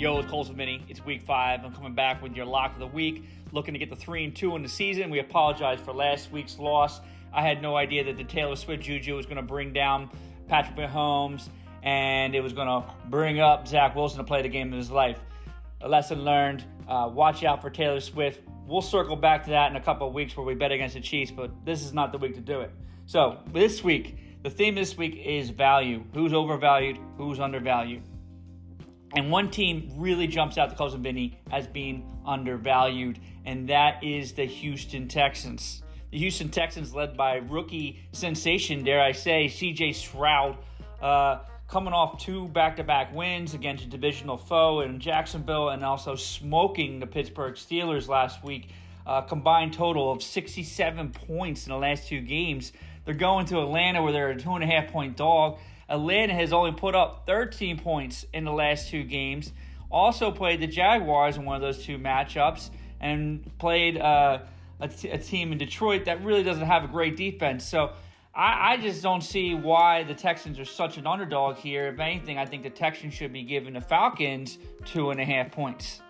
Yo, it's Coles with Vinny. It's week 5. I'm coming back with your lock of the week, looking to get the 3-2 in the season. We apologize for last week's loss. I had no idea that the Taylor Swift juju was going to bring down Patrick Mahomes, and it was going to bring up Zach Wilson to play the game of his life. A lesson learned. Watch out for Taylor Swift. We'll circle back to that in a couple of weeks where we bet against the Chiefs, but this is not the week to do it. So this week, the theme this week is value. Who's overvalued? Who's undervalued? And one team really jumps out to Coles and Vinny as being undervalued, and that is the Houston Texans. The Houston Texans, led by rookie sensation, dare I say, C.J. Stroud, coming off 2 back-to-back wins against a divisional foe in Jacksonville and also smoking the Pittsburgh Steelers last week. Combined total of 67 points in the last 2 games. They're going to Atlanta where they're a 2.5-point dog. Atlanta has only put up 13 points in the last 2 games. Also played the Jaguars in one of those 2 matchups and played a team in Detroit that really doesn't have a great defense. So I just don't see why the Texans are such an underdog here. If anything, I think the Texans should be giving the Falcons 2.5 points.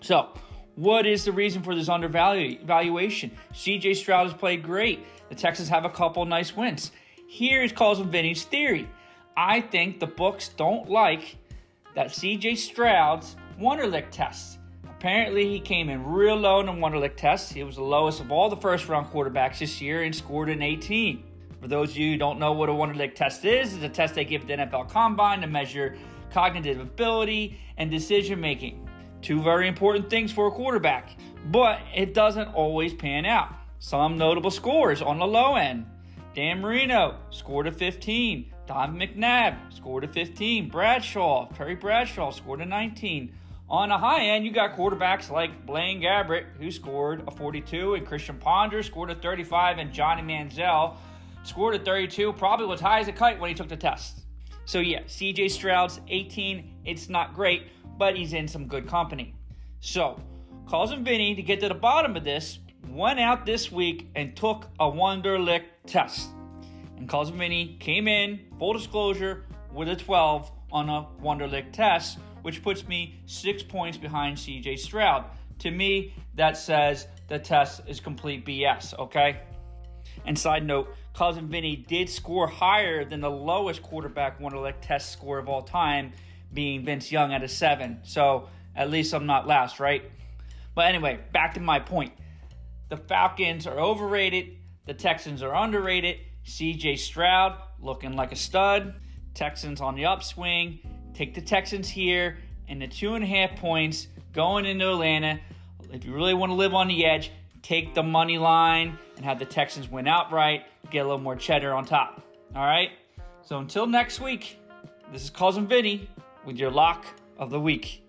So what is the reason for this undervaluation? C.J. Stroud has played great. The Texans have a couple nice wins. Here's Coles and Vinny's theory. I think the books don't like that C.J. Stroud's Wonderlic test. Apparently, he came in real low in the Wonderlic test. He was the lowest of all the first-round quarterbacks this year and scored an 18. For those of you who don't know what a Wonderlic test is, it's a test they give at the NFL Combine to measure cognitive ability and decision-making. 2 very important things for a quarterback, but it doesn't always pan out. Some notable scores on the low end. Dan Marino scored a 15. Don McNabb scored a 15. Terry Bradshaw scored a 19. On the high end, you got quarterbacks like Blaine Gabbert, who scored a 42, and Christian Ponder scored a 35, and Johnny Manziel scored a 32, probably was high as a kite when he took the test. So yeah, C.J. Stroud's 18. It's not great, but he's in some good company. So, Coles and Vinny, to get to the bottom of this, went out this week and took a Wonderlic test. And Coles and Vinny came in, full disclosure, with a 12 on a Wonderlic test, which puts me 6 points behind C.J. Stroud. To me, that says the test is complete BS, okay? And side note, Coles and Vinny did score higher than the lowest quarterback Wonderlic test score of all time, being Vince Young at a 7. So at least I'm not last, right? But anyway, back to my point. The Falcons are overrated. The Texans are underrated. C.J. Stroud looking like a stud. Texans on the upswing. Take the Texans here and the 2.5 points going into Atlanta. If you really want to live on the edge, take the money line and have the Texans win outright. Get a little more cheddar on top. All right? So until next week, this is Coles and Vinny with your lock of the week.